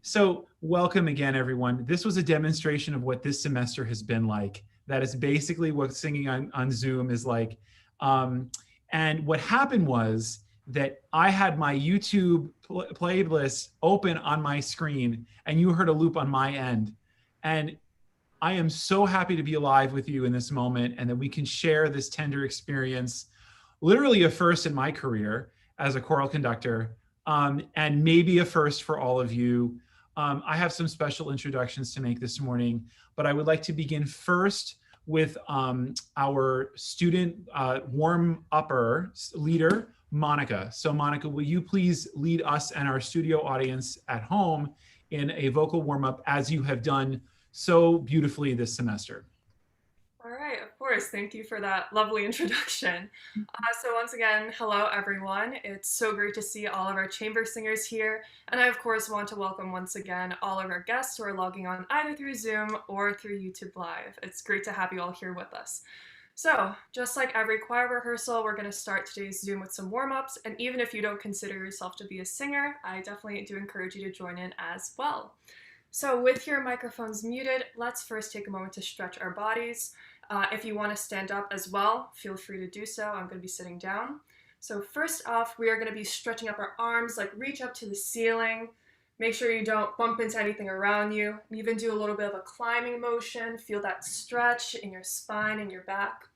So welcome again, everyone. This was a demonstration of what this semester has been like. That is basically what singing on Zoom is like. Um, and what happened was that I had my YouTube playlist open on my screen, and you heard a loop on my end. And I am so happy to be alive with you in this moment and that we can share this tender experience, literally a first in my career as a choral conductor, and maybe a first for all of you. I have some special introductions to make this morning, but I would like to begin first with our student warm-upper leader, Monica. So Monica, will you please lead us and our studio audience at home in a vocal warm-up as you have done so beautifully this semester? All right, of course. Thank you for that lovely introduction. So, once again, hello everyone. It's so great to see all of our chamber singers here. And I, of course, want to welcome once again all of our guests who are logging on either through Zoom or through YouTube Live. It's great to have you all here with us. So, just like every choir rehearsal, we're going to start today's Zoom with some warm ups. And even if you don't consider yourself to be a singer, I definitely do encourage you to join in as well. So, with your microphones muted, let's first take a moment to stretch our bodies. If you want to stand up as well, feel free to do so. I'm going to be sitting down. So first off, we are going to be stretching up our arms, like reach up to the ceiling. Make sure you don't bump into anything around you. And even do a little bit of a climbing motion. Feel that stretch in your spine and your back.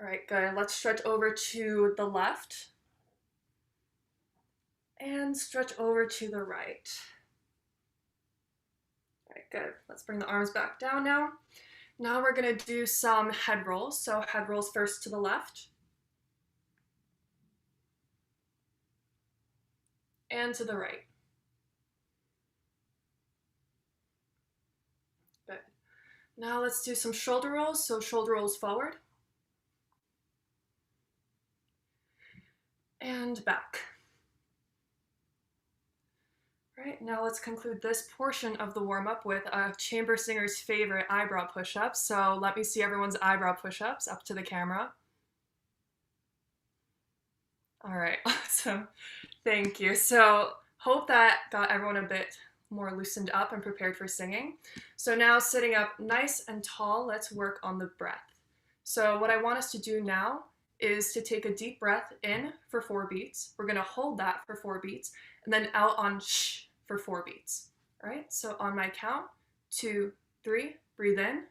All right, good. Let's stretch over to the left. And stretch over to the right. All right, good. Let's bring the arms back down now. Now we're going to do some head rolls. So head rolls first to the left and to the right. Good. Now let's do some shoulder rolls. So shoulder rolls forward and back. All right, now let's conclude this portion of the warm-up with a chamber singer's favorite eyebrow push-ups. So let me see everyone's eyebrow push-ups up to the camera. All right, awesome. Thank you. So hope that got everyone a bit more loosened up and prepared for singing. So now sitting up nice and tall, let's work on the breath. So what I want us to do now is to take a deep breath in for 4 beats. We're going to hold that for 4 beats and then out on shh for 4 beats. All right, so on my count, 2, 3, breathe in.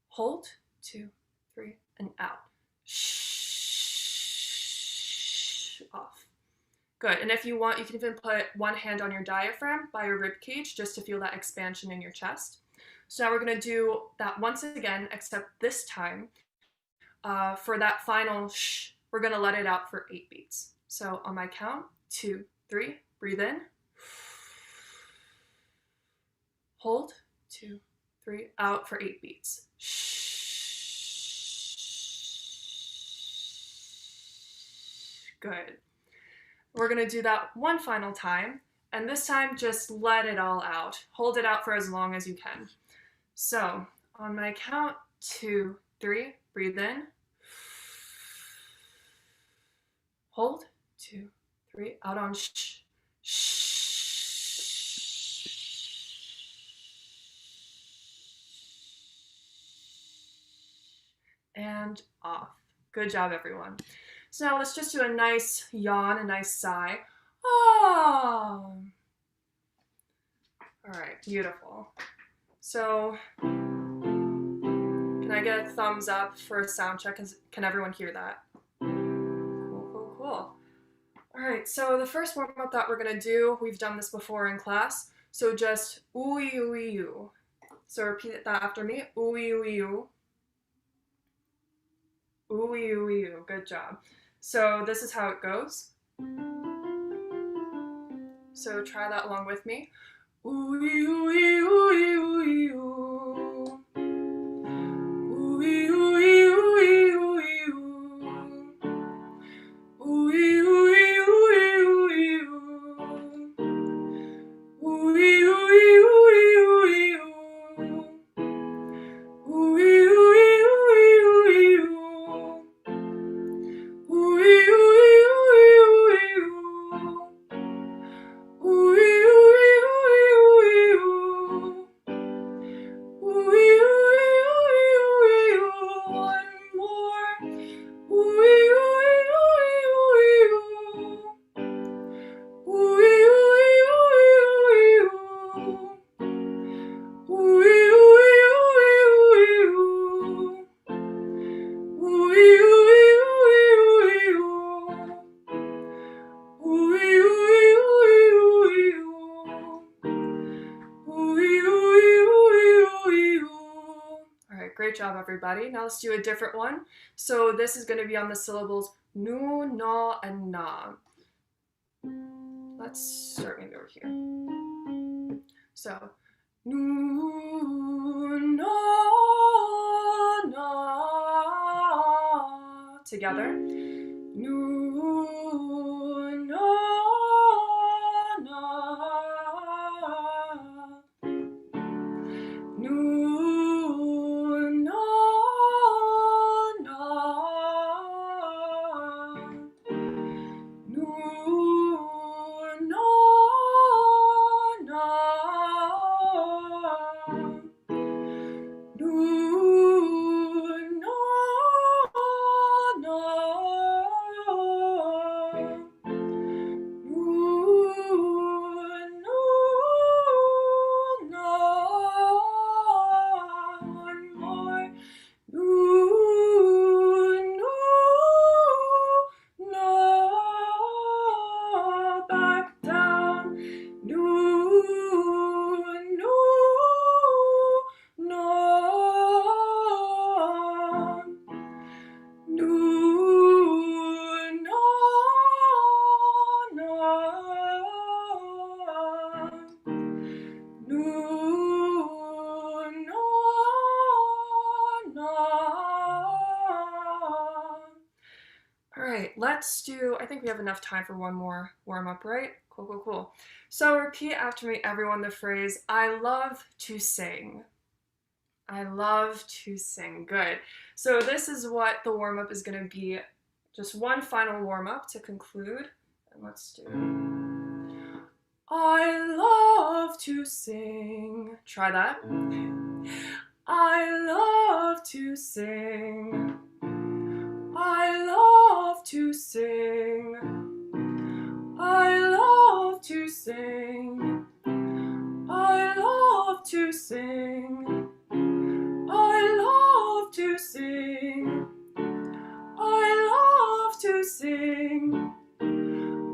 Hold, 2, 3, and out. Shh, off. Good, and if you want, you can even put one hand on your diaphragm by your rib cage just to feel that expansion in your chest. So now we're gonna do that once again, except this time, for that final shh, we're gonna let it out for 8 beats. So on my count, 2, 3, breathe in. Hold, 2, 3, out for 8 beats. Good. We're gonna do that one final time, and this time just let it all out. Hold it out for as long as you can. So on my count, 2, 3, breathe in. Hold, 2, 3, out on shh. And off. Good job, everyone. So now let's just do a nice yawn, a nice sigh. Oh. All right, beautiful. So can I get a thumbs up for a sound check? Can everyone hear that? Cool, cool, cool. All right, so the first warm-up that we're gonna do, we've done this before in class, so just ooey ooey oo. So repeat that after me, ooey ooey oo. Ooey ooey oo, good job. So this is how it goes. So try that along with me. Ooey ooey ooey ooey oo. Ooey ooey ooey ooey oo. Ooey ooey ooey ooey oo. Ooey ooey ooey ooey oo. Ooey ooey ooey ooey oo. Ooey ooey Great job, everybody. Now let's do a different one. So this is going to be on the syllables nu, na, and na. Let's start maybe over here. So nu, na, na. Together. Nu, na, na. Nu, na, na. Nu, na, na. Nu, na, na. Back down. All right, let's do, I think we have enough time for one more warm up, right? Cool, cool, cool. So repeat after me, everyone, the phrase, I love to sing. I love to sing. Good. So this is what the warm up is going to be. Just one final warm up to conclude. And let's do. I love to sing. Try that. I love to sing. I love to sing. I love to sing. I love to sing. I love to sing. I love to sing.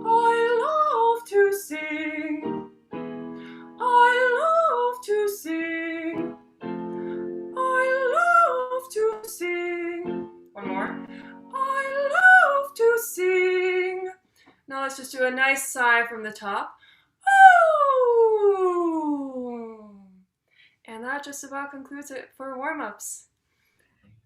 I love to sing. I love to sing. I love to sing. One more. I love to sing. Now let's just do a nice sigh from the top. Oh! And that just about concludes it for warm-ups.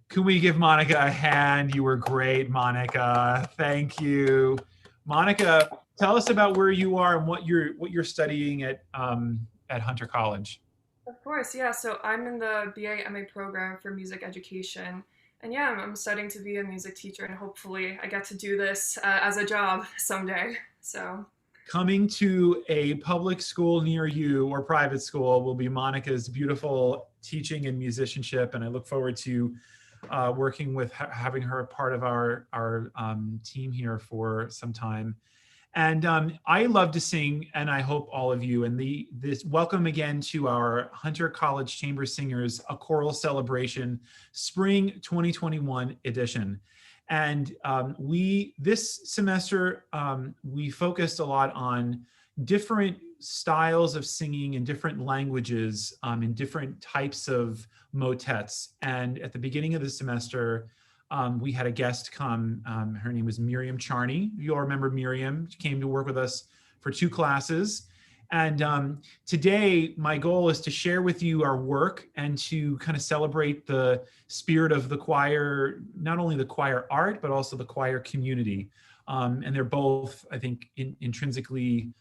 Can we give Monica a hand? You were great, Monica. Thank you. Monica, tell us about where you are and what you're studying at Hunter College. Of course, yeah. So I'm in the BA MA program for music education. And yeah, I'm studying to be a music teacher, and hopefully I get to do this as a job someday. So Coming to a public school near you or private school will be Monica's beautiful teaching and musicianship, and I look forward to working with having her part of our team here for some time. And I love to sing, and I hope all of you. And this welcome again to our Hunter College Chamber Singers, a choral celebration, spring 2021 edition. And this semester we focused a lot on different styles of singing in different languages, in different types of motets. And at the beginning of the semester, we had a guest come. Her name was Miriam Charney. You all remember Miriam. She came to work with us for 2 classes. And today, my goal is to share with you our work and to kind of celebrate the spirit of the choir, not only the choir art, but also the choir community. And they're both, I think, intrinsically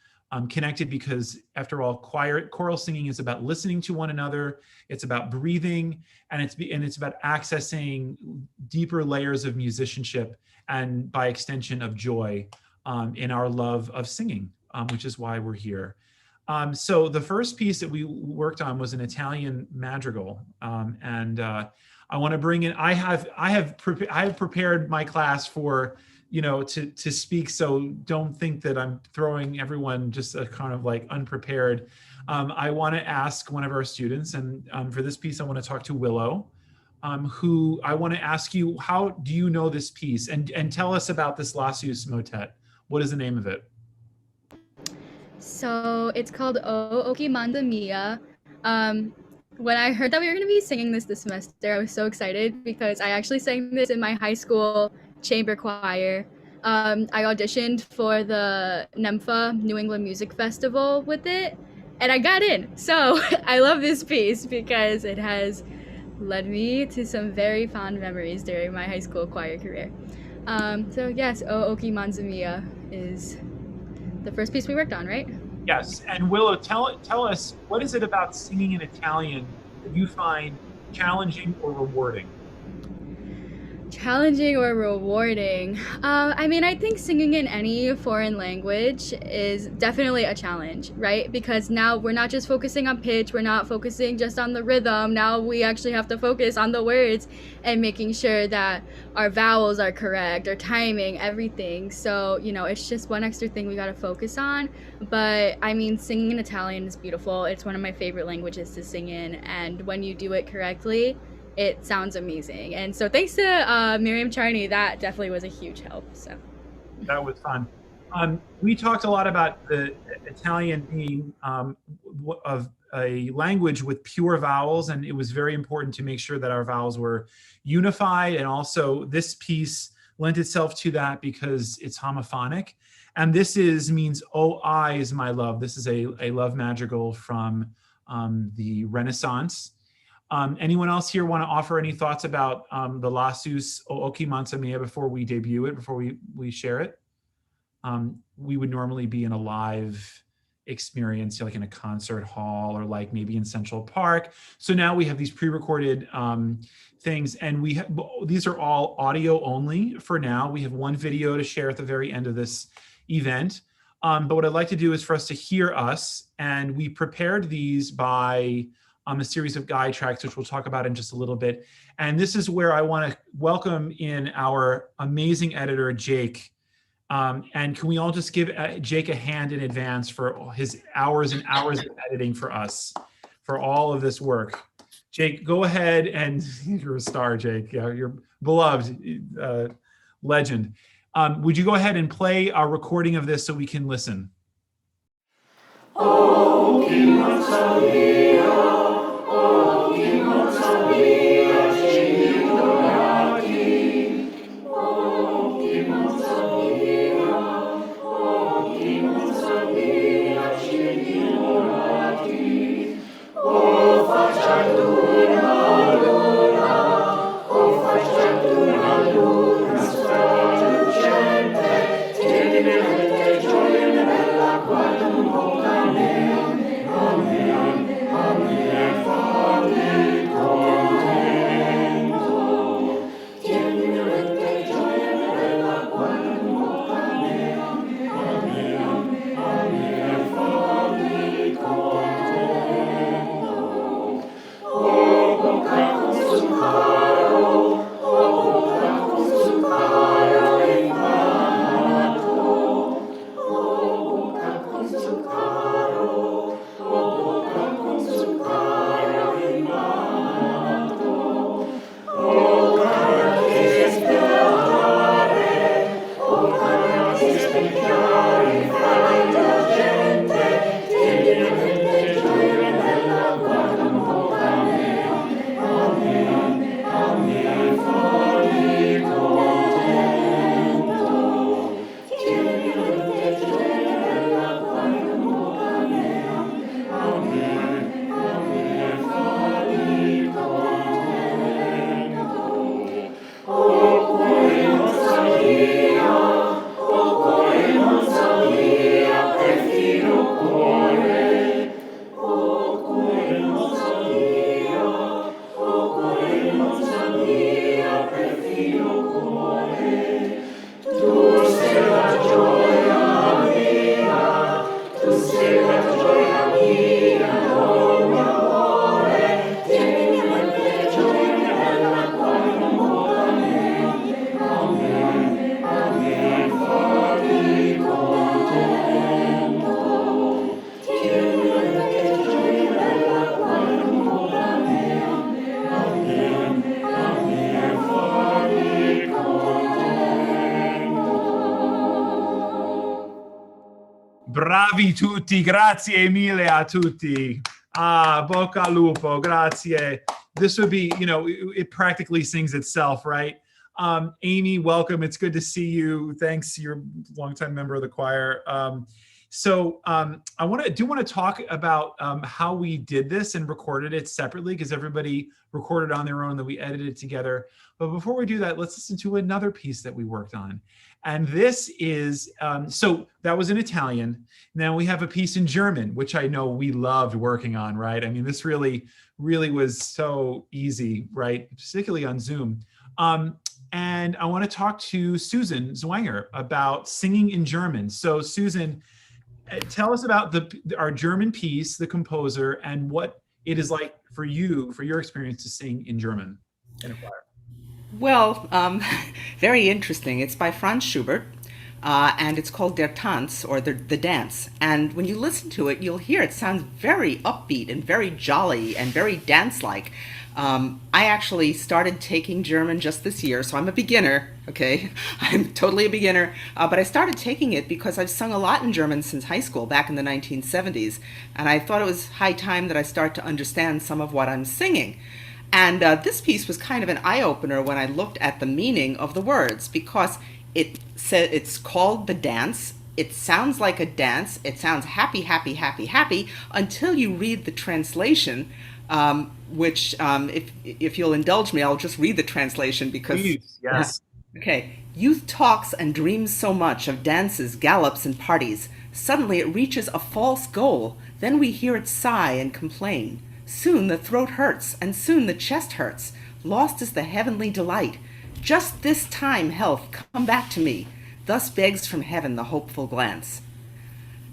connected because, after all, choral singing is about listening to one another. It's about breathing, and it's about accessing deeper layers of musicianship and, by extension, of joy in our love of singing, which is why we're here. So the first piece that we worked on was an Italian madrigal, and I want to bring in. I have prepared my class for to speak. So don't think that I'm throwing everyone just a kind of like unprepared. I want to ask one of our students, and for this piece, I want to talk to Willow, who I want to ask you, how do you know this piece? And tell us about this Lassus motet. What is the name of it? So it's called O Oki Manda Mia. Um, When I heard that we were going to be singing this semester, I was so excited because I actually sang this in my high school chamber choir. I auditioned for the NEMFA New England Music Festival with it, and I got in. So I love this piece because it has led me to some very fond memories during my high school choir career. So yes, O Oki Manzumia is the first piece we worked on, right? Yes, and Willow, tell us, what is it about singing in Italian that you find challenging or rewarding? Challenging or rewarding? I mean, I think singing in any foreign language is definitely a challenge, right? Because now we're not just focusing on pitch, we're not focusing just on the rhythm. Now we actually have to focus on the words and making sure that our vowels are correct, our timing, everything. So, it's just one extra thing we gotta focus on. But I mean, singing in Italian is beautiful. It's one of my favorite languages to sing in. And when you do it correctly, it sounds amazing. And so thanks to Miriam Charney, that definitely was a huge help. So That was fun. We talked a lot about the Italian being of a language with pure vowels, and it was very important to make sure that our vowels were unified. And also, this piece lent itself to that because it's homophonic. And this means "Oh, I is my love." This is a love madrigal from the Renaissance. Anyone else here want to offer any thoughts about the Lassus Ooki Mansamia before we debut it, before we share it? We would normally be in a live experience, like in a concert hall or like maybe in Central Park. So now we have these pre-recorded things, and these are all audio only for now. We have one video to share at the very end of this event. But what I'd like to do is for us to hear us, and we prepared these by a series of guide tracks, which we'll talk about in just a little bit. And this is where I want to welcome in our amazing editor, Jake. And can we all just give Jake a hand in advance for his hours and hours of editing for us, for all of this work. Jake, go ahead, and you're a star, Jake. You're beloved legend. Would you go ahead and play our recording of this so we can listen? Oh, King Mazzalea, oh, King Mazzalea, scegli ignorati. Oh, King Mazzalea, oh, King Mazzalea, scegli ignorati. Oh, facciatura luna, oh, facciatura luna, strada lucente, tieni mente gioia nella guarda un po'. Bravi tutti, grazie mille a tutti. Ah, bocca al lupo, grazie. This would be, you know, it practically sings itself, right? Amy, welcome. It's good to see you. Thanks. You're a longtime member of the choir. I want to talk about how we did this and recorded it separately because everybody recorded on their own, that we edited it together. But before we do that, let's listen to another piece that we worked on. And this is, so that was in Italian. Now we have a piece in German, which I know we loved working on, right? I mean, this really, really was so easy, right? Particularly on Zoom. And I want to talk to Susan Zwanger about singing in German. So Susan, tell us about our German piece, The Composer, and what it is like for you, for your experience to sing in German in a choir. Well, very interesting. It's by Franz Schubert, and it's called Der Tanz, or the Dance. And when you listen to it, you'll hear it sounds very upbeat and very jolly and very dance-like. I actually started taking German just this year, so I'm a beginner, okay? I'm totally a beginner, but I started taking it because I've sung a lot in German since high school, back in the 1970s, and I thought it was high time that I start to understand some of what I'm singing. And this piece was kind of an eye-opener when I looked at the meaning of the words, because it said it's called the dance. It sounds like a dance. It sounds happy, happy, happy, happy, until you read the translation, which, if you'll indulge me, I'll just read the translation because... Please, yes. Okay. Youth talks and dreams so much of dances, gallops, and parties. Suddenly it reaches a false goal. Then we hear it sigh and complain. Soon the throat hurts, and soon the chest hurts. Lost is the heavenly delight. Just this time, health, come back to me. Thus begs from heaven the hopeful glance.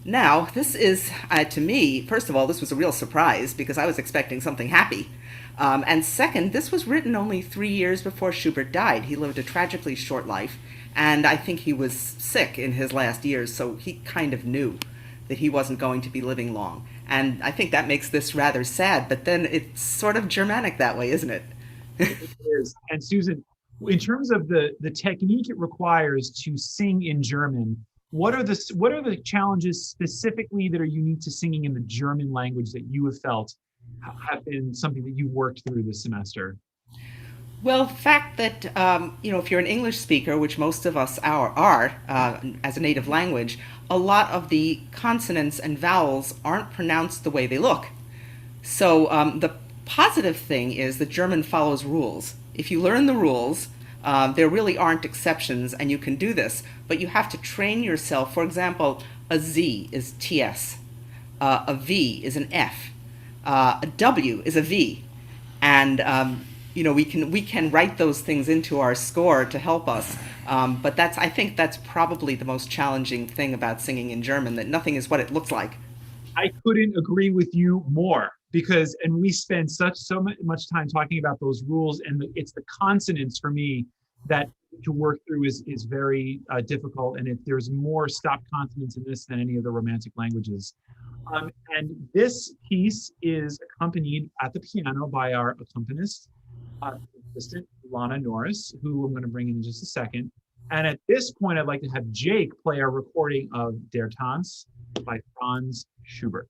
Now, this is, to me, first of all, this was a real surprise because I was expecting something happy. And second, this was written only 3 years before Schubert died. He lived a tragically short life, and I think he was sick in his last years, so he kind of knew that he wasn't going to be living long. And I think that makes this rather sad, but then it's sort of Germanic that way, isn't it? It is. And Susan, in terms of the technique it requires to sing in German, what are the challenges specifically that are unique to singing in the German language that you have felt have been something that you worked through this semester? Well, the fact that, if you're an English speaker, which most of us are as a native language, a lot of the consonants and vowels aren't pronounced the way they look. So the positive thing is that German follows rules. If you learn the rules, there really aren't exceptions, and you can do this, but you have to train yourself. For example, a Z is TS, a V is an F, a W is a V, and we can write those things into our score to help us. But I think that's probably the most challenging thing about singing in German, that nothing is what it looks like. I couldn't agree with you more and we spend so much time talking about those rules, and it's the consonants for me that to work through is very difficult. And there's more stop consonants in this than any of the Romantic languages. And this piece is accompanied at the piano by our accompanist, assistant, Lana Norris, who I'm going to bring in just a second. And at this point, I'd like to have Jake play our recording of Der Tanz by Franz Schubert.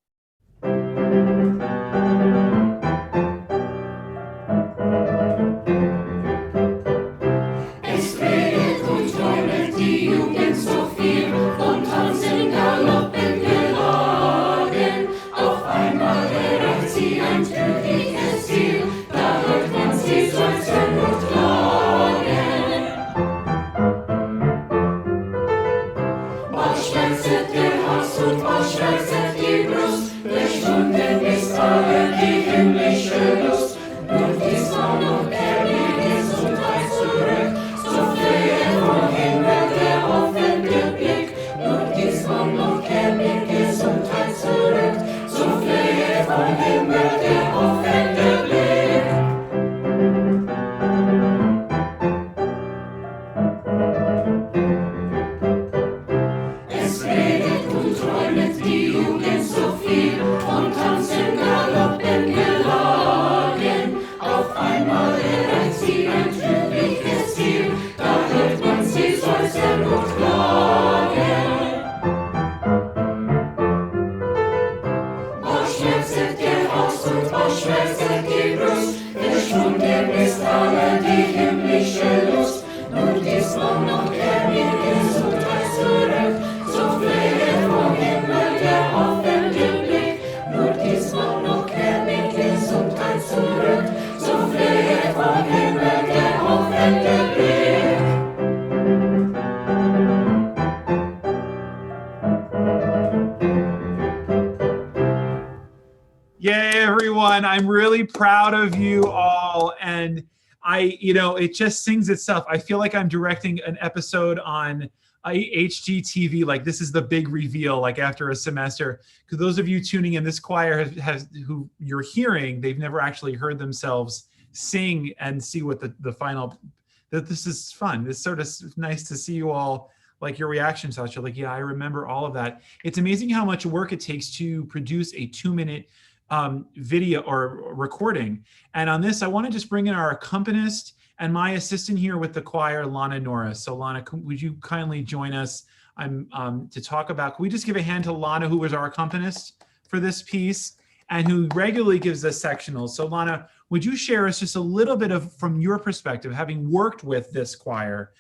Es redet und träumet die Jugend so viel, vom Tanzen, Galoppen, Gelagen. Auf einmal erreicht sie ein glückliches Ziel, da hört man sie seufzen und klagen. Bald schmerzet der Hals und bald schmerzet die Brust, verschwunden ist alle die himmlische Lust. Nur diesmal noch kehrt die Gesundheit zurück, so flehe vom Himmel der offene Blick. Nur diesmal noch kehrt die Gesundheit zurück, so flehe vom Himmel der offene Blick. Es redet und träumet die Jugend fun. I'm really proud of you all. And it just sings itself. I feel like I'm directing an episode on HGTV. Like this is the big reveal, like after a semester. Because those of you tuning in, this choir has who you're hearing, they've never actually heard themselves sing and see what the final, that this is fun. It's sort of nice to see you all, like your reactions to it. You're like, yeah, I remember all of that. It's amazing how much work it takes to produce a 2-minute video or recording. And on this, I want to just bring in our accompanist and my assistant here with the choir, Lana Norris. So Lana, would you kindly join us to talk about, can we just give a hand to Lana, who was our accompanist for this piece and who regularly gives us sectionals. So Lana, would you share us just a little bit of, from your perspective, having worked with this choir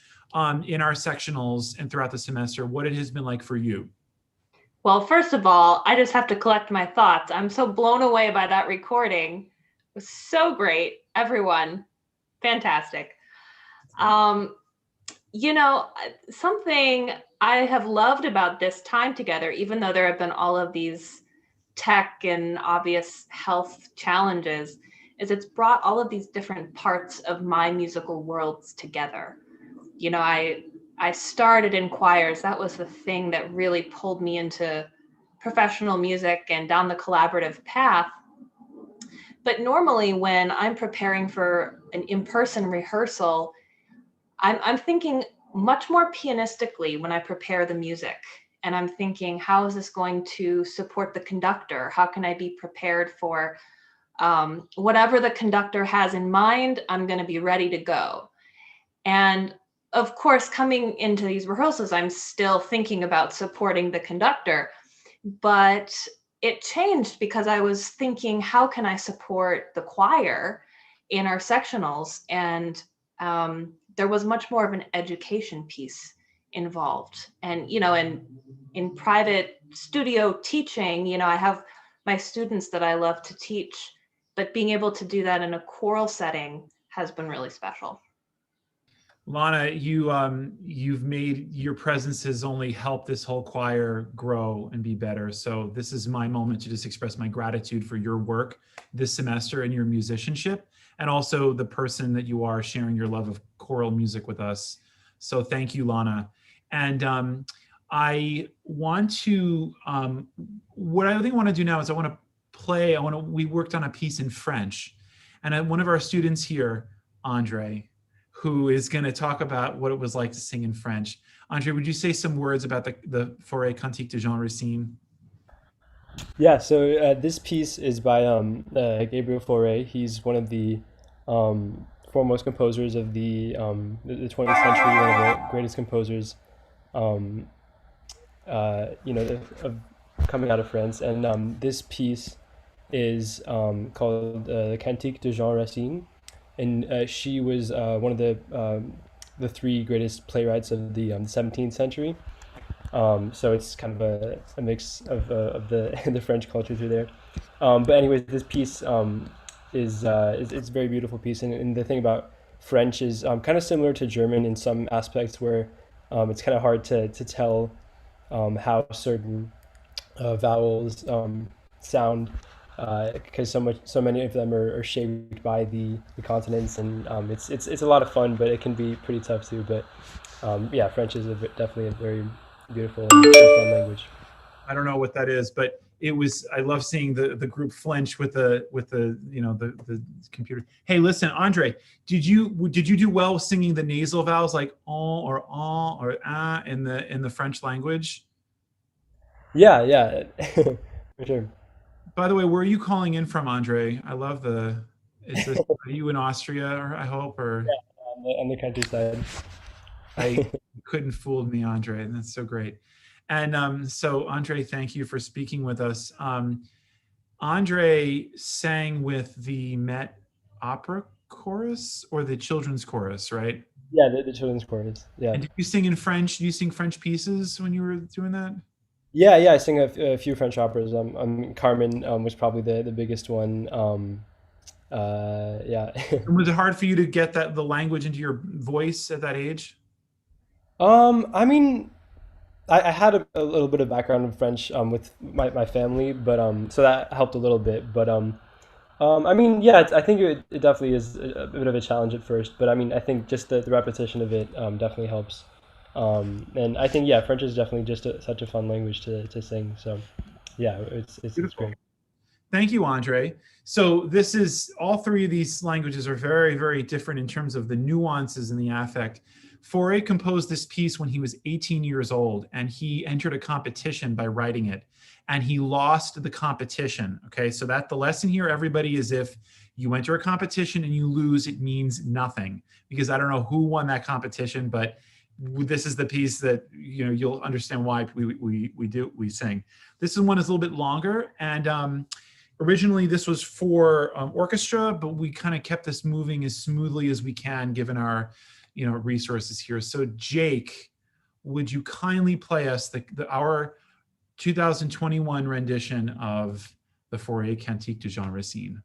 in our sectionals and throughout the semester, what it has been like for you? Well, first of all, I just have to collect my thoughts. I'm so blown away by that recording. It was so great. Everyone, fantastic. Something I have loved about this time together, even though there have been all of these tech and obvious health challenges, is it's brought all of these different parts of my musical worlds together. I started in choirs. That was the thing that really pulled me into professional music and down the collaborative path. But normally when I'm preparing for an in-person rehearsal, I'm thinking much more pianistically when I prepare the music. And I'm thinking, how is this going to support the conductor? How can I be prepared for whatever the conductor has in mind? I'm going to be ready to go. And of course, coming into these rehearsals, I'm still thinking about supporting the conductor, but it changed because I was thinking, how can I support the choir in our sectionals? And there was much more of an education piece involved. And, in private studio teaching, I have my students that I love to teach, but being able to do that in a choral setting has been really special. Lana, you've made your presence has only helped this whole choir grow and be better. So this is my moment to just express my gratitude for your work this semester and your musicianship, and also the person that you are sharing your love of choral music with us. So thank you, Lana. And I want to, what I think I want to do now is we worked on a piece in French, and one of our students here, Andre, who is going to talk about what it was like to sing in French. Andre, would you say some words about the Forêt Cantique de Jean Racine? Yeah, so this piece is by Gabriel Fauré. He's one of the foremost composers of the 20th century, one of the greatest composers, of coming out of France. And this piece is called the Cantique de Jean Racine, and she was one of the three greatest playwrights of the 17th century. So it's kind of a mix of the the French culture through there. But anyways, this piece is it's a very beautiful piece, and the thing about French is kind of similar to German in some aspects, where it's kind of hard to tell how certain vowels sound, because so many of them are shaped by the consonants, and it's a lot of fun, but it can be pretty tough too. But yeah, French is definitely a very beautiful and fun language. I don't know what that is, but I love seeing the group flinch with the computer. Hey, listen, Andre, did you do well singing the nasal vowels like on or ah in the French language? Yeah, for sure. By the way, where are you calling in from, Andre? I love are you in Austria, or I hope, or On the countryside. I couldn't fool me, Andre. And that's so great. And so, Andre, thank you for speaking with us. Andre sang with the Met Opera Chorus or the Children's Chorus, right? Yeah, the children's chorus. Yeah. And did you sing in French? Did you sing French pieces when you were doing that? Yeah. I sing a few French operas. Carmen was probably the biggest one. Yeah. And was it hard for you to get the language into your voice at that age? I mean, I had a little bit of background in French with my family, but so that helped a little bit. But I mean, yeah, I think it definitely is a bit of a challenge at first, but I mean, I think just the repetition of it definitely helps. And I think, yeah, French is definitely just such a fun language to sing. So, yeah, it's Beautiful. great. Thank you, Andre. So this is all three of these languages are very, very different in terms of the nuances and the affect. Fauré composed this piece when he was 18 years old, and he entered a competition by writing it, and he lost the competition. Okay, so that the lesson here, everybody, is if you enter a competition and you lose, it means nothing. Because I don't know who won that competition, but this is the piece that you'll understand why we sing. This one is a little bit longer, and originally this was for orchestra, but we kind of kept this moving as smoothly as we can given our resources here. So Jake, would you kindly play us our 2021 rendition of the Fauré Cantique de Jean Racine?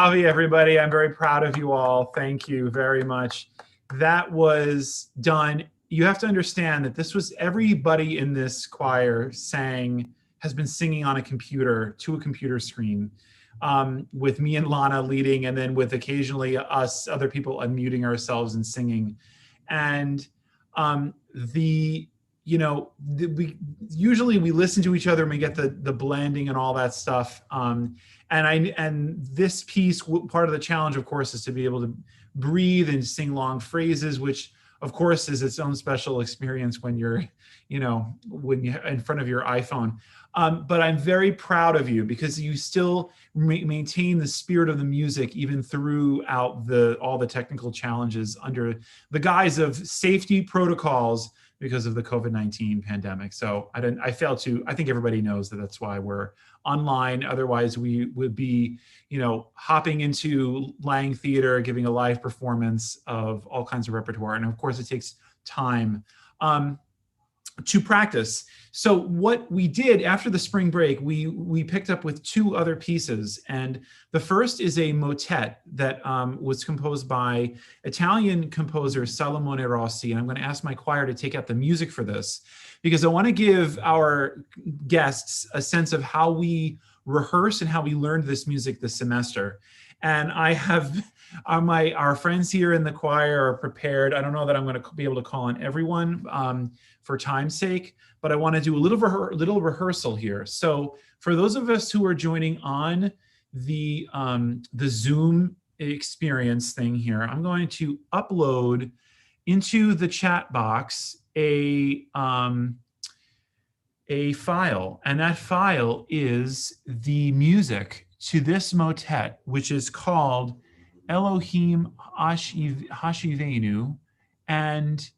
Bravi, everybody. I'm very proud of you all. Thank you very much. That was done. You have to understand that this was everybody in this choir has been singing on a computer to a computer screen, with me and Lana leading, and then with occasionally us other people unmuting ourselves and singing. And we usually we listen to each other and we get the blending and all that stuff. And this piece, part of the challenge, of course, is to be able to breathe and sing long phrases, which of course is its own special experience when you're in front of your iPhone. But I'm very proud of you because you still maintain the spirit of the music even throughout all the technical challenges under the guise of safety protocols because of the COVID-19 pandemic. So I think everybody knows that that's why we're online. Otherwise we would be, hopping into Lang Theater, giving a live performance of all kinds of repertoire. And of course it takes time to practice. So what we did after the spring break, we picked up with two other pieces. And the first is a motet that was composed by Italian composer Salomone Rossi. And I'm going to ask my choir to take out the music for this because I want to give our guests a sense of how we rehearse and how we learned this music this semester. And I have our friends here in the choir are prepared. I don't know that I'm going to be able to call on everyone for time's sake, but I want to do a little rehearsal here. So for those of us who are joining on the Zoom experience thing here, I'm going to upload into the chat box a file, and that file is the music to this motet, which is called Elohim Hashivenu. And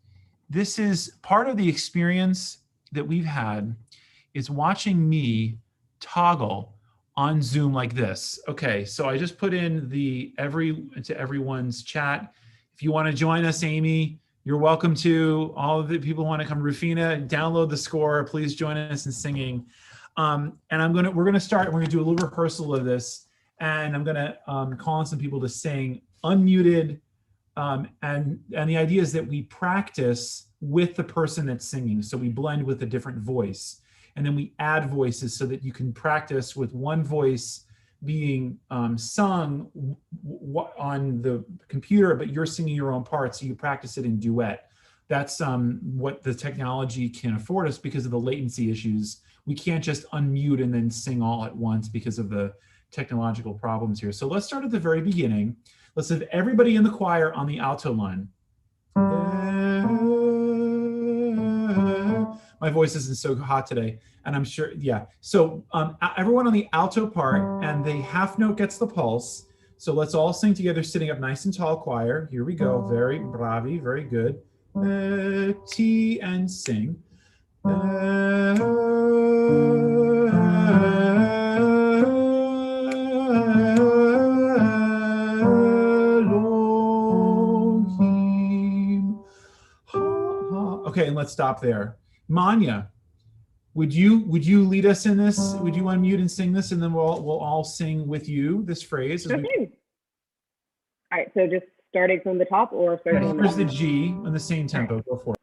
this is part of the experience that we've had is watching me toggle on Zoom like this. Okay, so I just put in to everyone's chat. If you want to join us, Amy, you're welcome to. All of the people who want to come, Rufina, download the score. Please join us in singing. And we're gonna start. We're gonna do a little rehearsal of this, and I'm gonna call on some people to sing unmuted. And the idea is that we practice with the person that's singing. So we blend with a different voice, and then we add voices so that you can practice with one voice being sung on the computer, but you're singing your own part, so you practice it in duet. That's what the technology can afford us because of the latency issues. We can't just unmute and then sing all at once because of the technological problems here. So let's start at the very beginning. Let's have everybody in the choir on the alto line. My voice isn't so hot today, and I'm sure, yeah. So everyone on the alto part, and the half note gets the pulse. So let's all sing together, sitting up nice and tall, choir. Here we go, very bravi, very good. T and sing. Okay, and let's stop there. Manya, would you lead us in this? Would you unmute and sing this, and then we'll all sing with you this phrase? Sure thing. All right, so just starting from the top or starting from the Here's the G in the same tempo. Go for it.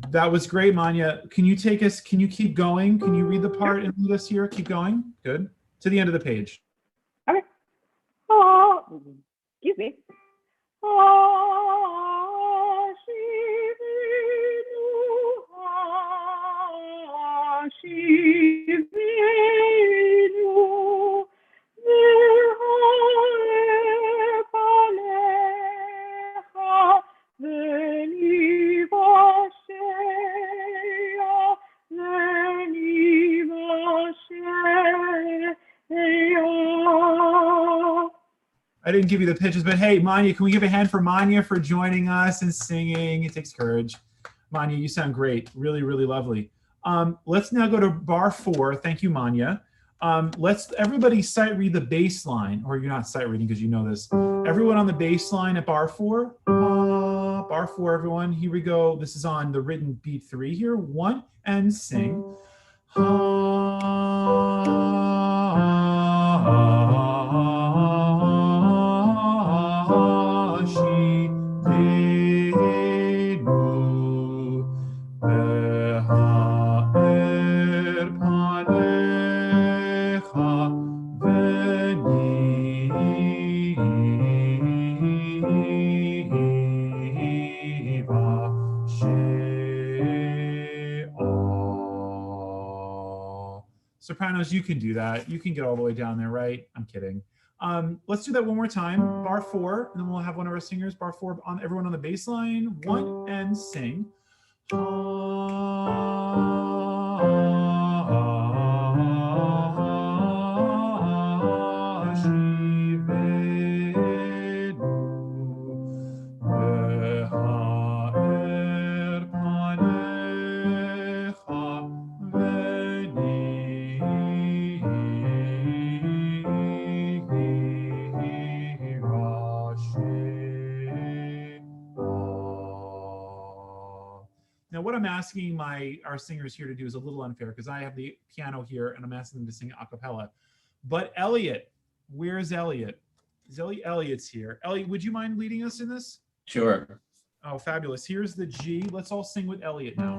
That was great, Manya. Can you keep going? Can you read the part and lead us here? Keep going. Good. To the end of the page. Okay. Excuse me. I didn't give you the pitches, but hey, Manya, can we give a hand for Manya for joining us and singing? It takes courage. Manya, you sound great. Really, really lovely. Let's now go to bar 4. Thank you, Manya. Let's everybody sight read the bass line, or you're not sight reading because you know this. Everyone on the bass line at bar 4. Bar 4, everyone. Here we go. This is on the written beat 3 here. 1 and sing. Sopranos, you can do that. You can get all the way down there, right? I'm kidding. Let's do that one more time. Bar 4, and then we'll have one of our singers. Bar 4, on everyone on the bass line. 1 and sing. Now, what I'm asking our singers here to do is a little unfair because I have the piano here and I'm asking them to sing a cappella. But Elliot, where's Elliot? Elliot's here. Elliot, would you mind leading us in this? Sure. Oh, fabulous. Here's the G. Let's all sing with Elliot now.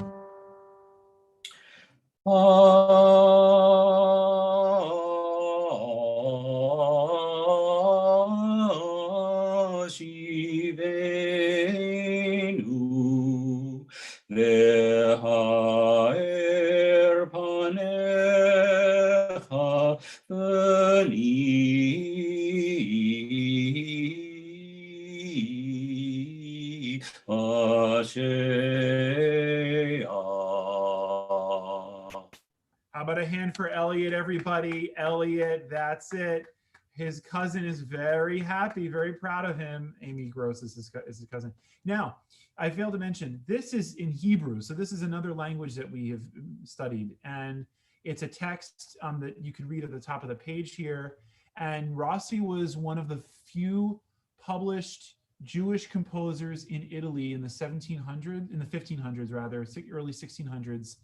How about a hand for Elliot, everybody? Elliot, that's it. His cousin is very happy, very proud of him. Amy Gross is his cousin. Now, I failed to mention, this is in Hebrew. So this is another language that we have studied. And it's a text that you can read at the top of the page here. And Rossi was one of the few published Jewish composers in Italy in the 1500s rather, early 1600s.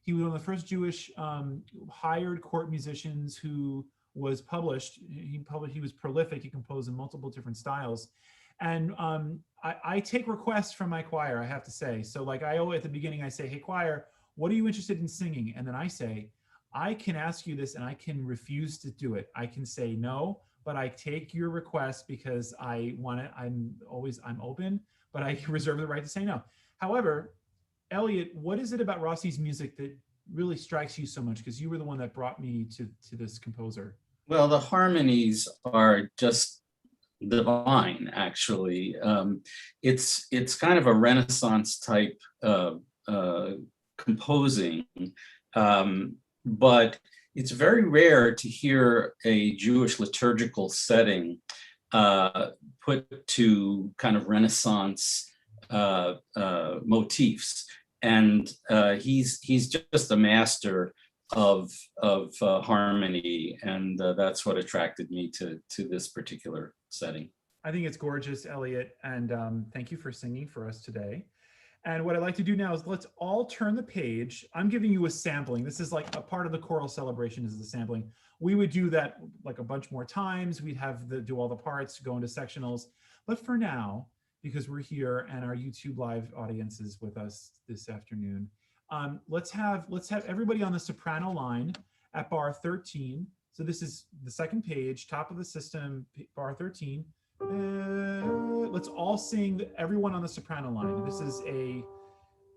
He was one of the first Jewish hired court musicians who was published. He was prolific. He composed in multiple different styles. And I take requests from my choir, I have to say. So like at the beginning, I say, hey, choir, what are you interested in singing? And then I say, I can ask you this and I can refuse to do it. I can say no, but I take your request because I want it. I'm open, but I reserve the right to say no. However, Elliot, what is it about Rossi's music that really strikes you so much? Because you were the one that brought me to this composer. Well, the harmonies are just divine, actually. It's kind of a Renaissance type composing, but it's very rare to hear a Jewish liturgical setting put to kind of Renaissance motifs. And he's just a master of harmony, and that's what attracted me to this particular setting. I think it's gorgeous, Elliot, and thank you for singing for us today. And what I'd like to do now is let's all turn the page. I'm giving you a sampling. This is like a part of the choral celebration is the sampling. We would do that like a bunch more times. We'd have do all the parts, go into sectionals. But for now, because we're here and our YouTube live audience is with us this afternoon, let's have everybody on the soprano line at bar 13. So this is the second page, top of the system, bar 13. Let's all sing, everyone on the soprano line. This is a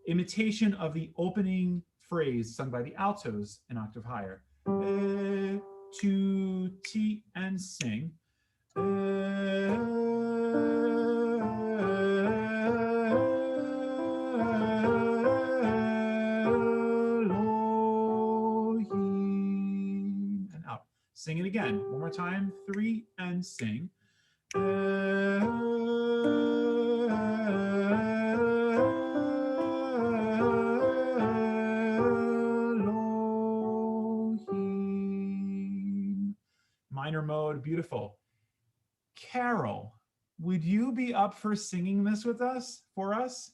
imitation of the opening phrase sung by the altos, an octave higher. To T and sing. And out. Sing it again. One more time. 3 and sing. beautiful. Carol, would you be up for singing this with us, for us?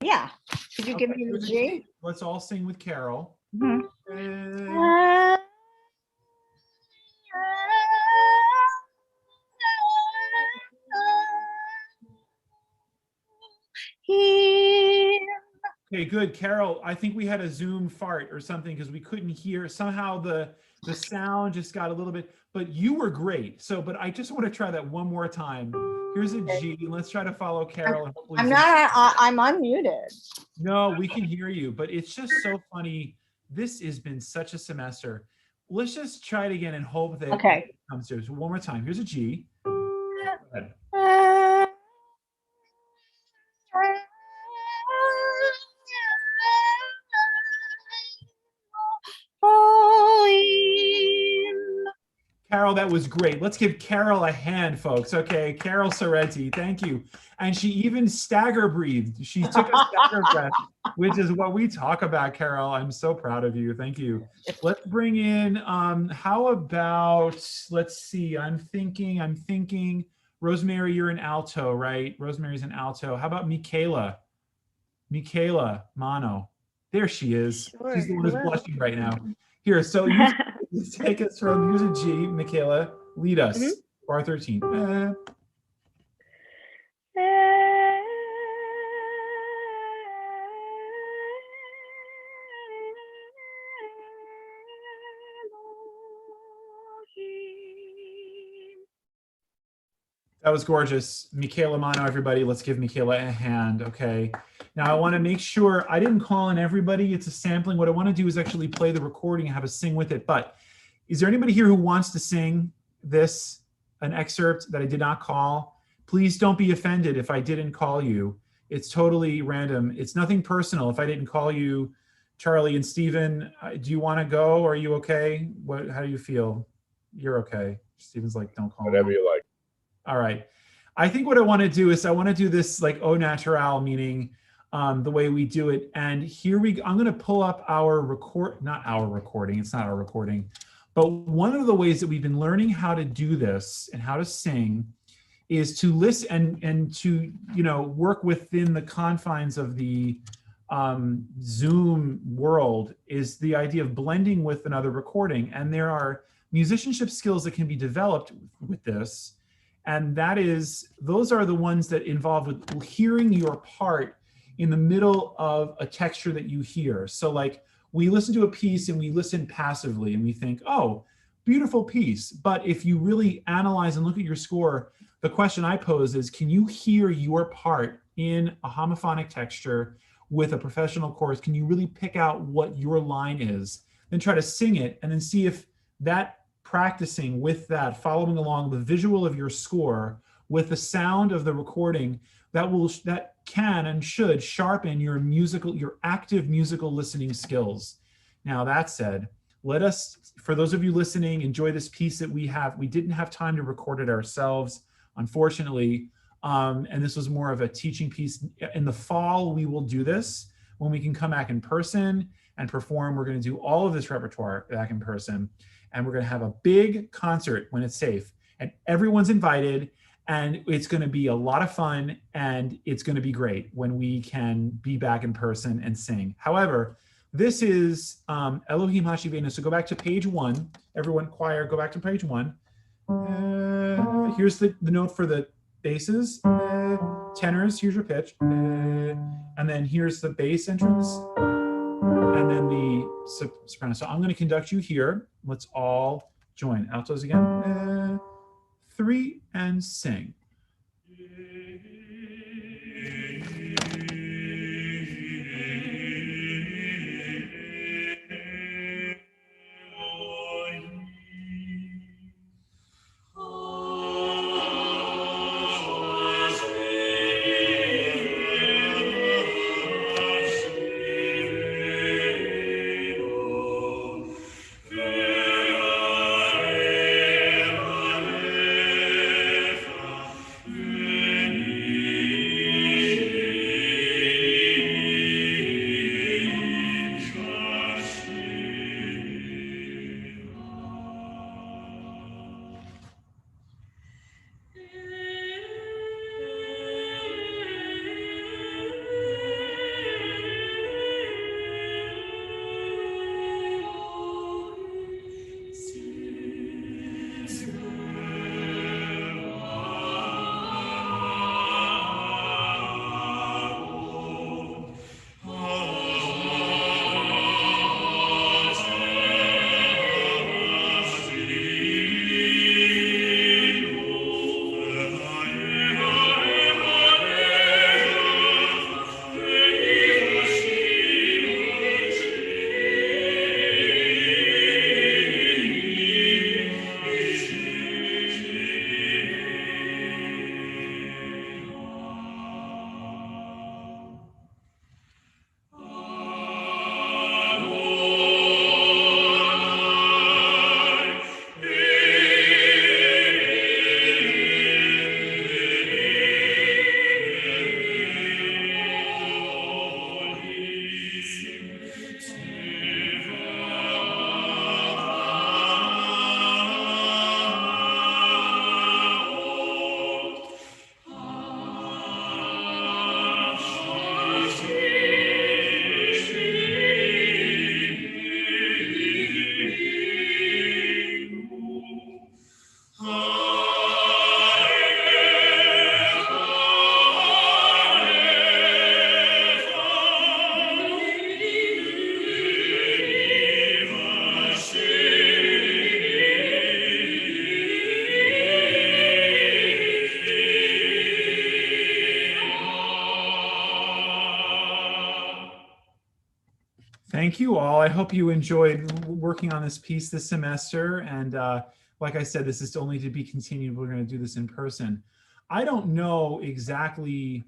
Yeah. Could you give me the here's a G? Let's all sing with Carol. Mhm. Okay, good. Carol, I think we had a Zoom fart or something because we couldn't hear. Somehow the sound just got a little bit, but you were great. So, but I just want to try that one more time. Here's a G. Let's try to follow Carol. And hopefully I'm unmuted. No, we can hear you, but it's just so funny. This has been such a semester. Let's just try it again and hope that it comes through. So one more time. Here's a G. Go ahead. Carol, that was great. Let's give Carol a hand, folks. Okay, Carol Sorrenti, thank you. And she even stagger breathed. She took a stagger breath, which is what we talk about, Carol. I'm so proud of you. Thank you. Let's bring in, how about, let's see, I'm thinking, Rosemary, you're an alto, right? Rosemary's an alto. How about Michaela? Michaela Mano. There she is. Sure. She's the one who's blushing right now. Here, so you take us from, here's a G, Michaela, lead us, bar 13. That was gorgeous. Michaela Mano, everybody. Let's give Michaela a hand, okay? Now I want to make sure, I didn't call in everybody. It's a sampling. What I want to do is actually play the recording and have a sing with it. But is there anybody here who wants to sing this, an excerpt that I did not call? Please don't be offended if I didn't call you. It's totally random. It's nothing personal. If I didn't call you, Charlie and Stephen, do you want to go? Are you okay? How do you feel? You're okay. Stephen's like, don't call me. Whatever you like. All right. I think what I want to do is I want to do this like au natural, meaning the way we do it. And here I'm going to pull up our not our recording. It's not our recording. But one of the ways that we've been learning how to do this and how to sing is to listen and to, work within the confines of the Zoom world is the idea of blending with another recording. And there are musicianship skills that can be developed with this. And those are the ones that involve with hearing your part in the middle of a texture that you hear. So like we listen to a piece and we listen passively and we think, oh, beautiful piece. But if you really analyze and look at your score, the question I pose is, can you hear your part in a homophonic texture with a professional chorus? Can you really pick out what your line is? Then try to sing it and then see if that practicing with that, following along the visual of your score with the sound of the recording, that can and should sharpen your active musical listening skills. Now that said, let us, for those of you listening, enjoy this piece that we didn't have time to record it ourselves, unfortunately. And this was more of a teaching piece. In the fall, we will do this when we can come back in person and perform. We're going to do all of this repertoire back in person. And we're going to have a big concert when it's safe. And everyone's invited. And it's going to be a lot of fun. And it's going to be great when we can be back in person and sing. However, this is Elohim Hashivenu. So go back to page 1. Everyone, choir, go back to page 1. Here's the note for the basses. Tenors, here's your pitch. And then here's the bass entrance. And then the soprano. So I'm going to conduct you here. Let's all join. Altos again. 3 and sing. Veni Thank you all. I hope you enjoyed working on this piece this semester. And like I said, this is only to be continued. We're going to do this in person. I don't know exactly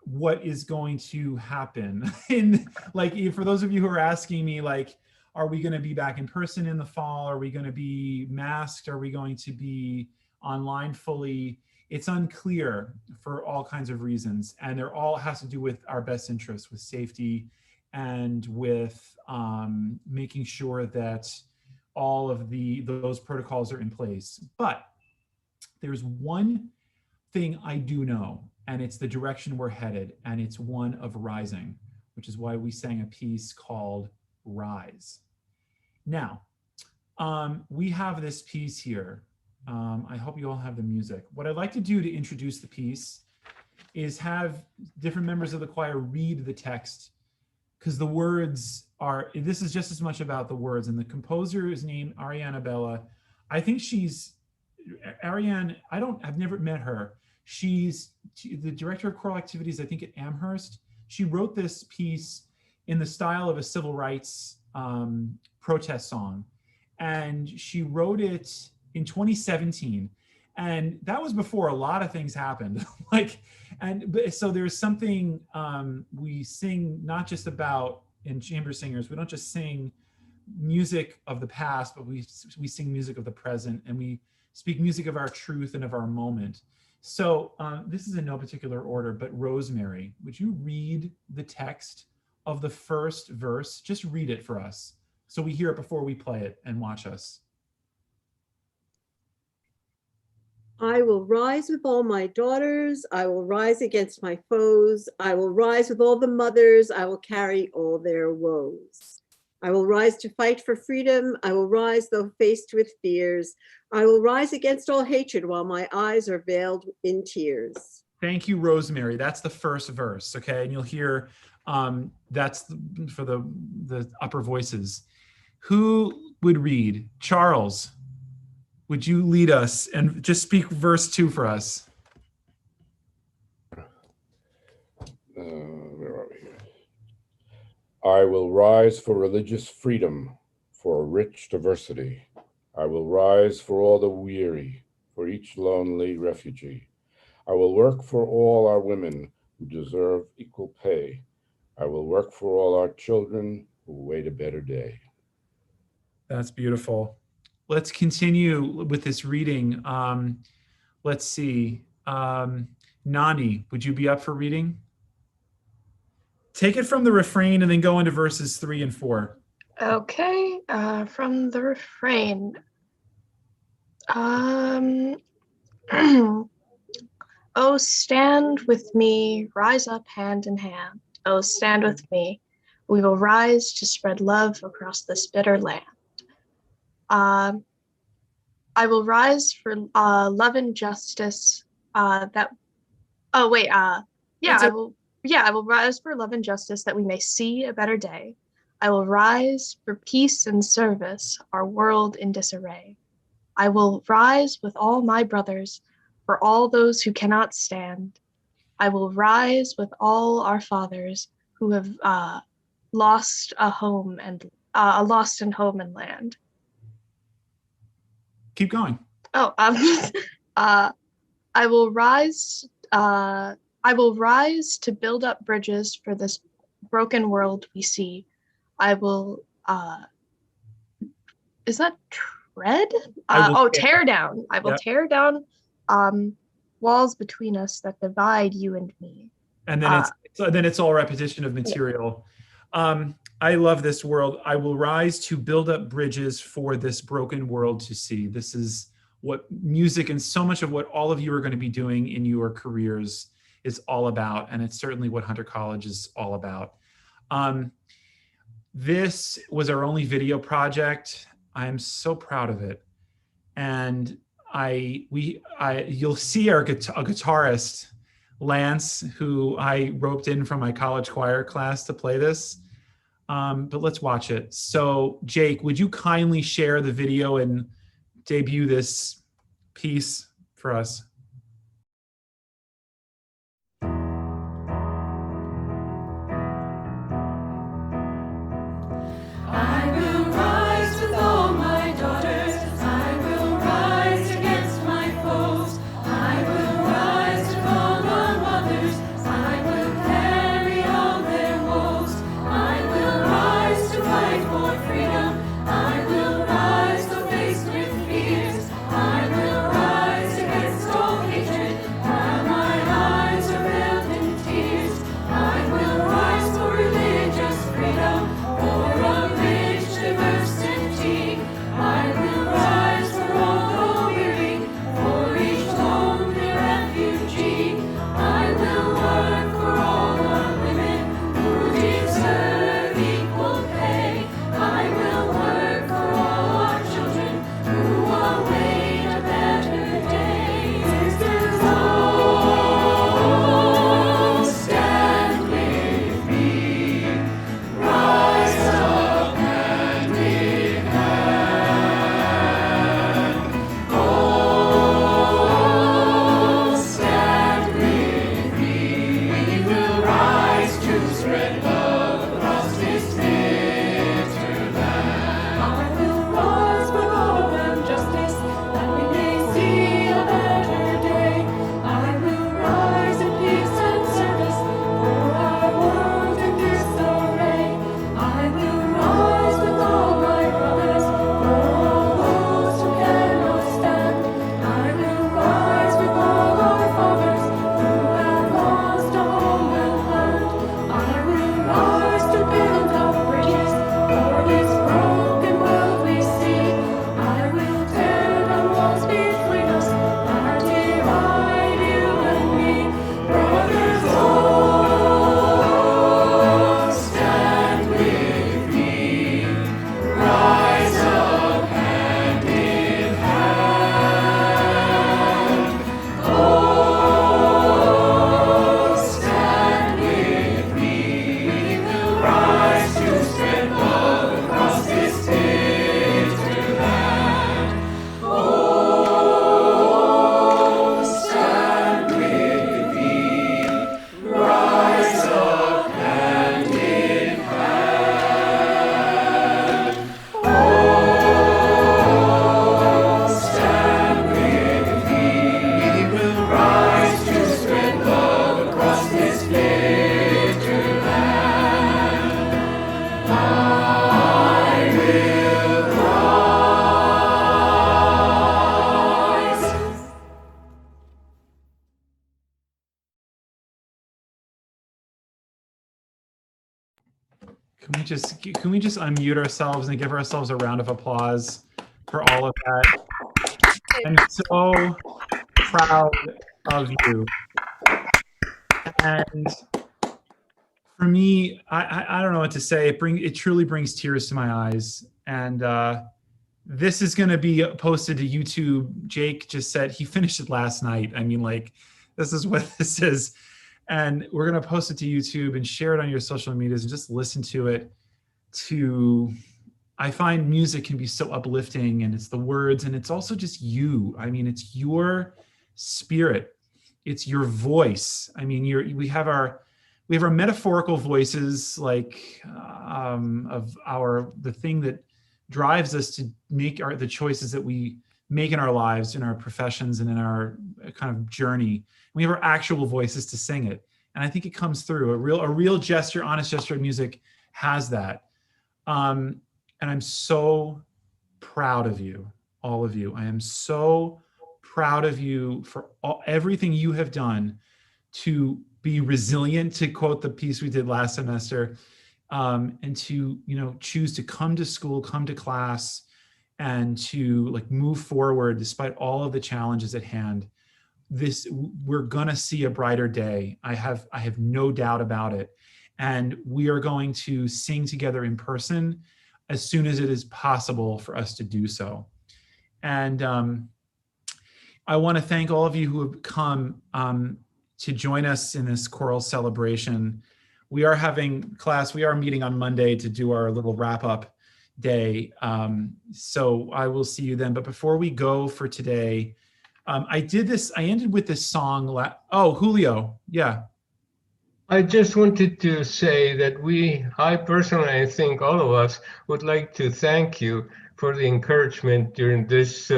what is going to happen. And like, for those of you who are asking me, like, are we going to be back in person in the fall? Are we going to be masked? Are we going to be online fully? It's unclear for all kinds of reasons. And they're all has to do with our best interests, with safety and with making sure that all of those protocols are in place. But there's one thing I do know, and it's the direction we're headed, and it's one of rising, which is why we sang a piece called Rise. Now, we have this piece here. I hope you all have the music. What I'd like to do to introduce the piece is have different members of the choir read the text, because the words are, this is just as much about the words. And the composer is named Ariana Bella. I think she's, Ariane, I've never met her. She's the director of choral activities, I think, at Amherst. She wrote this piece in the style of a civil rights protest song. And she wrote it in 2017. And that was before a lot of things happened. So there's something we sing not just about in chamber singers. We don't just sing music of the past, but we sing music of the present, and we speak music of our truth and of our moment. So this is in no particular order, but Rosemary, would you read the text of the first verse? Just read it for us so we hear it before we play it and watch us. I will rise with all my daughters. I will rise against my foes. I will rise with all the mothers. I will carry all their woes. I will rise to fight for freedom. I will rise though faced with fears. I will rise against all hatred while my eyes are veiled in tears. Thank you, Rosemary. That's the first verse, okay? And you'll hear that's for the upper voices. Who would read? Charles, would you lead us and just speak verse 2 for us? Where are we? I will rise for religious freedom, for a rich diversity. I will rise for all the weary, for each lonely refugee. I will work for all our women who deserve equal pay. I will work for all our children who await a better day. That's beautiful. Let's continue with this reading. Let's see. Nani, would you be up for reading? Take it from the refrain and then go into verses 3 and 4. Okay, from the refrain. Oh, stand with me, rise up hand in hand. Oh, stand with me. We will rise to spread love across this bitter land. I will rise for love and justice. I will rise for love and justice that we may see a better day. I will rise for peace and service, our world in disarray. I will rise with all my brothers for all those who cannot stand. I will rise with all our fathers who have lost a home and lost in home and land. Keep going. I will rise. I will rise to build up bridges for this broken world we see. I will. Is that tread? Tear down. I will tear down walls between us that divide you and me. And then it's all repetition of material. I love this world. I will rise to build up bridges for this broken world to see. This is what music and so much of what all of you are going to be doing in your careers is all about. And it's certainly what Hunter College is all about. This was our only video project. I am so proud of it. And you'll see a guitarist, Lance, who I roped in from my college choir class to play this. But let's watch it. So Jake, would you kindly share the video and debut this piece for us? can we just unmute ourselves and give ourselves a round of applause for all of that? I'm so proud of you. And for me, I don't know what to say. It truly brings tears to my eyes. And this is going to be posted to YouTube. Jake just said he finished it last night. I mean, like, this is what this is. And we're going to post it to YouTube and share it on your social medias and just listen to it. I find music can be so uplifting, and it's the words, and it's also just you. I mean, it's your spirit. It's your voice. I mean, we have our metaphorical voices, like the thing that drives us to make the choices that we make in our lives, in our professions, and in our kind of journey. We have our actual voices to sing it, and I think it comes through. A real gesture, honest gesture of music has that. And I'm so proud of you, all of you. I am so proud of you for everything you have done to be resilient, to quote the piece we did last semester, and to, choose to come to school, come to class, and to like move forward despite all of the challenges at hand. We're gonna see a brighter day. I have no doubt about it. And we are going to sing together in person as soon as it is possible for us to do so. And I want to thank all of you who have come to join us in this choral celebration. We are meeting on Monday to do our little wrap-up day. So I will see you then. But before we go for today, I ended with this song. Julio, yeah. I just wanted to say that I personally, I think all of us would like to thank you for the encouragement during this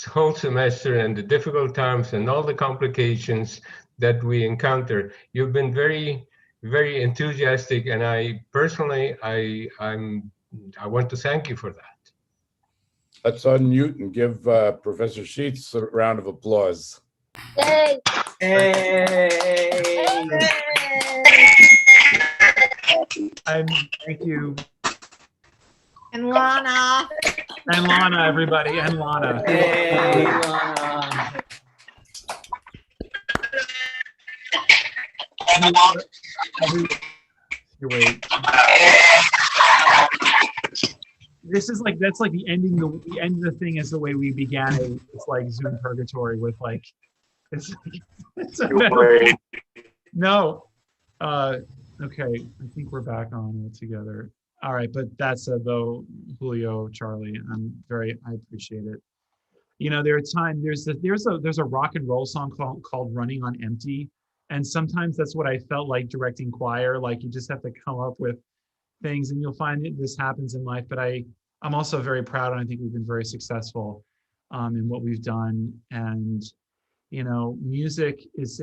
whole semester and the difficult times and all the complications that we encounter. You've been very, very enthusiastic, and I personally, I want to thank you for that. Let's unmute and give Professor Sheets a round of applause. Yay! Hey! Thank you. And Lana. And Lana, everybody, and Lana. Hey, Lana. Wait. That's like the end of the thing is the way we began it. It's like Zoom purgatory with like it's no. Okay, I think we're back on it together. All right, but that said though, Julio, Charlie, I appreciate it. There are times there's a rock and roll song called Running on Empty. And sometimes that's what I felt like directing choir. Like you just have to come up with things, and you'll find that this happens in life. But I'm also very proud, and I think we've been very successful in what we've done. And music is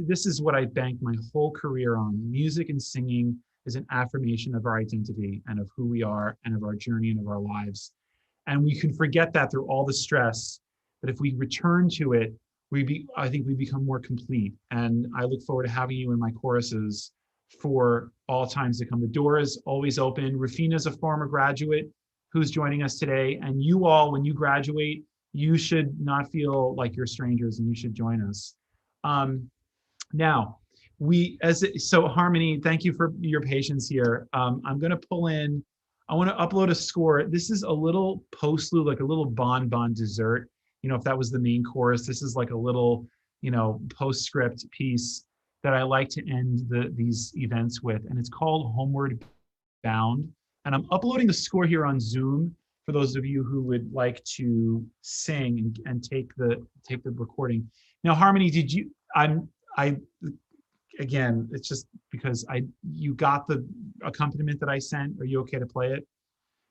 this is what I banked my whole career on. Music and singing is an affirmation of our identity and of who we are and of our journey and of our lives. And we can forget that through all the stress, but if we return to it, I think we become more complete. And I look forward to having you in my choruses for all times to come. The door is always open. Rufina's a former graduate who's joining us today. And you all, when you graduate, you should not feel like you're strangers, and you should join us. Now, Harmony, thank you for your patience here. I'm going to pull in, I want to upload a score. This is a little postlude, like a little bonbon dessert. If that was the main chorus, this is like a little, postscript piece that I like to end these events with, and it's called Homeward Bound. And I'm uploading the score here on Zoom for those of you who would like to sing and take the recording. Now, Harmony, again, it's just because you got the accompaniment that I sent. Are you okay to play it?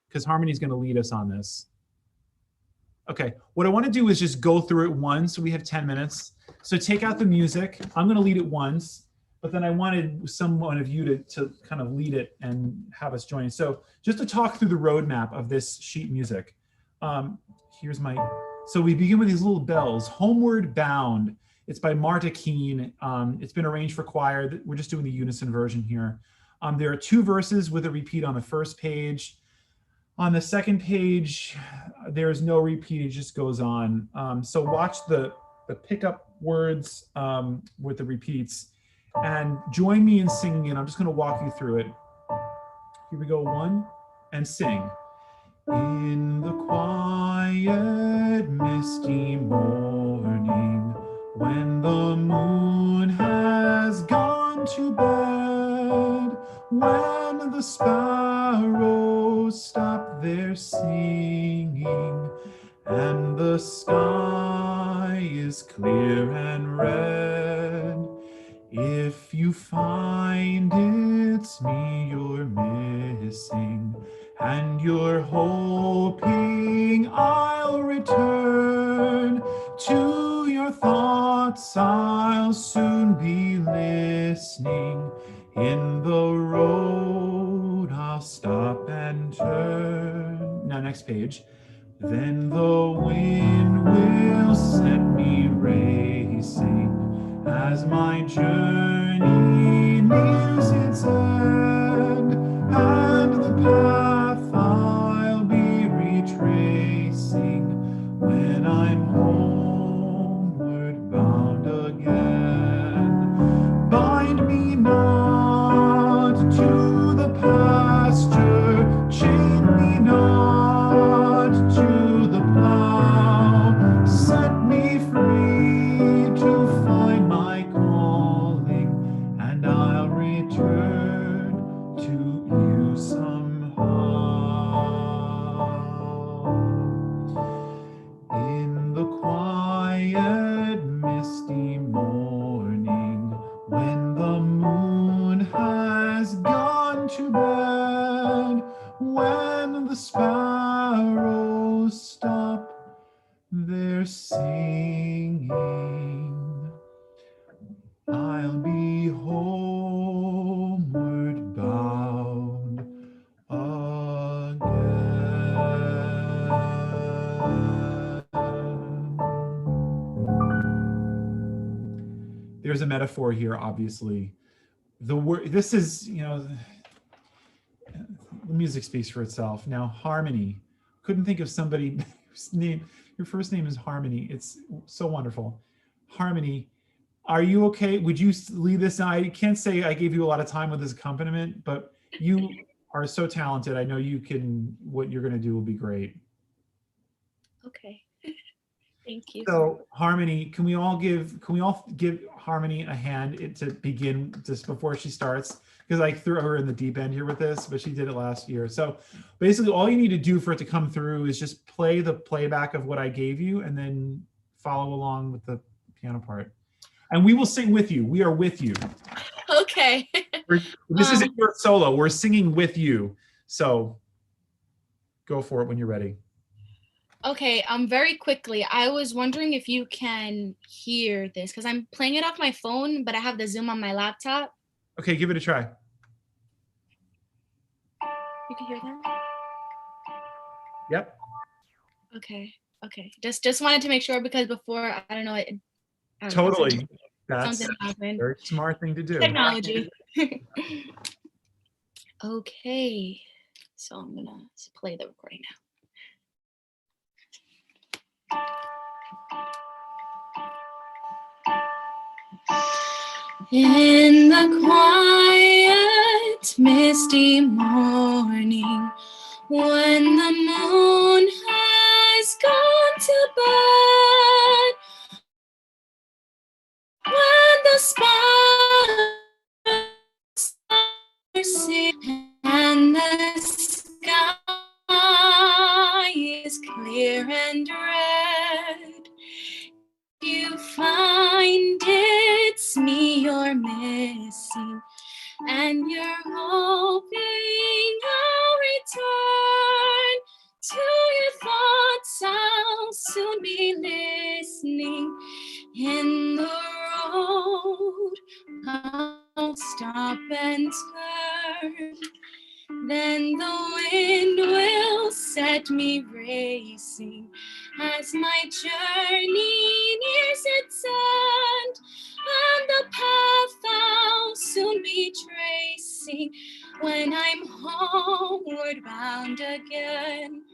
Because Harmony's going to lead us on this. Okay, what I want to do is just go through it once. So we have 10 minutes. So take out the music. I'm going to lead it once, but then I wanted someone of you to kind of lead it and have us join. So just to talk through the roadmap of this sheet music. So we begin with these little bells. Homeward Bound. It's by Marta Keene. It's been arranged for choir. We're just doing the unison version here. There are 2 verses with a repeat on the first page. On the second page, there's no repeat, it just goes on. So watch the pickup words with the repeats and join me in singing it. I'm just gonna walk you through it. Here we go, 1, and sing. In the quiet, misty morning, when the moon has gone to bed, when the sparrows stop their singing, and the sky is clear and red, if you find it's me you're missing, and you're hoping I'll return to your thoughts, I'll soon be listening. In the road, I'll stop and turn. Now, next page. Then the wind will set me racing as my journey nears its end, and the path I'll be retracing when I'm homeward bound again. Bind me not to the pasture, chain me not to the plow, set me free to find my calling, and I'll return to you somehow. In the quiet, misty morning, when the moon has gone to bed, when the sparrows stop their singing, I'll be homeward bound again. There's a metaphor here, obviously. The word, this is, the music speaks for itself. Now, harmony. Couldn't think of somebody whose name, your first name is Harmony. It's so wonderful. Harmony, are you okay? Would you lead this? I can't say I gave you a lot of time with this accompaniment, but you are so talented. I know you can, what you're going to do will be great. Okay. Thank you. So Harmony, can we all give Harmony a hand to begin just before she starts? Because I threw her in the deep end here with this, but she did it last year. So basically all you need to do for it to come through is just play the playback of what I gave you and then follow along with the piano part. And we will sing with you. We are with you. Okay. This isn't your solo. We're singing with you. So go for it when you're ready. Okay, very quickly, I was wondering if you can hear this because I'm playing it off my phone, but I have the Zoom on my laptop. Okay, give it a try. You can hear that? Yep. Okay. Just wanted to make sure because before, I don't know. Totally. That's something happened. a very smart thing to do. Technology. Okay, so I'm gonna play the recording now. In the quiet, misty morning, when the moon has gone to bed, when the stars sing and the sky is clear and red, you find it's me you're missing, and you're hoping I'll return to your thoughts. I'll soon be listening. In the road, I'll stop and turn. Then the wind will set me racing as my journey nears its end, and the path I'll soon be tracing when I'm homeward bound again.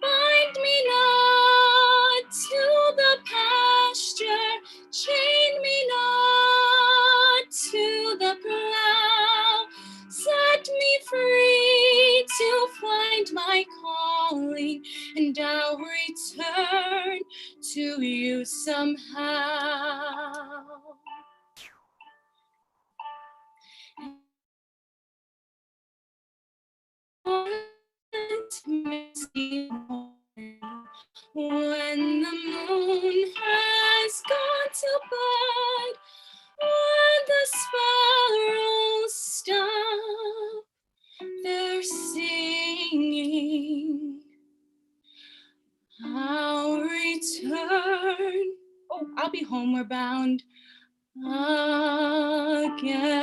Bind me not to the pasture, chain me not to the plow. Set me free to find my calling, and I'll return to you somehow. Misty morning, when the moon has gone to bed, when the sparrows stop their singing, I'll return. Oh, I'll be homeward bound again.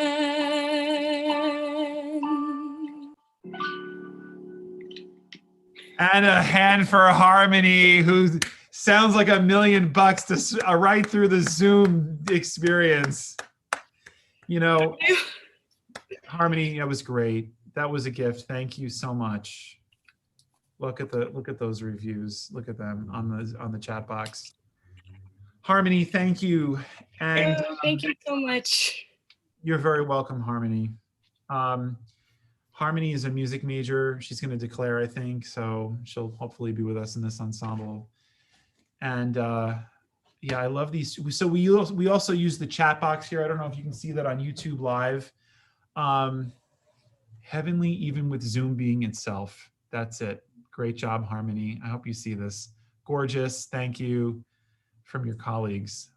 And a hand for Harmony, who sounds like $1,000,000 to right through the Zoom experience. You know, Harmony, that was great. That was a gift. Thank you so much. Look at those reviews. Look at them on the chat box. Harmony, thank you. And thank you so much. You're very welcome, Harmony. Harmony is a music major. She's going to declare, I think, so she'll hopefully be with us in this ensemble. And yeah, I love these. So we also use the chat box here. I don't know if you can see that on YouTube Live. Heavenly, even with Zoom being itself. That's it. Great job, Harmony. I hope you see this. Gorgeous. Thank you from your colleagues.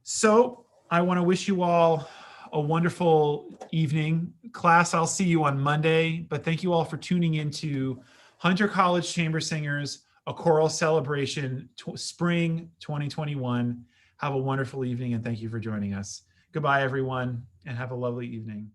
So I want to wish you all a wonderful evening. Class, I'll see you on Monday, but thank you all for tuning into Hunter College Chamber Singers, a choral celebration, spring 2021. Have a wonderful evening and thank you for joining us. Goodbye, everyone, and have a lovely evening.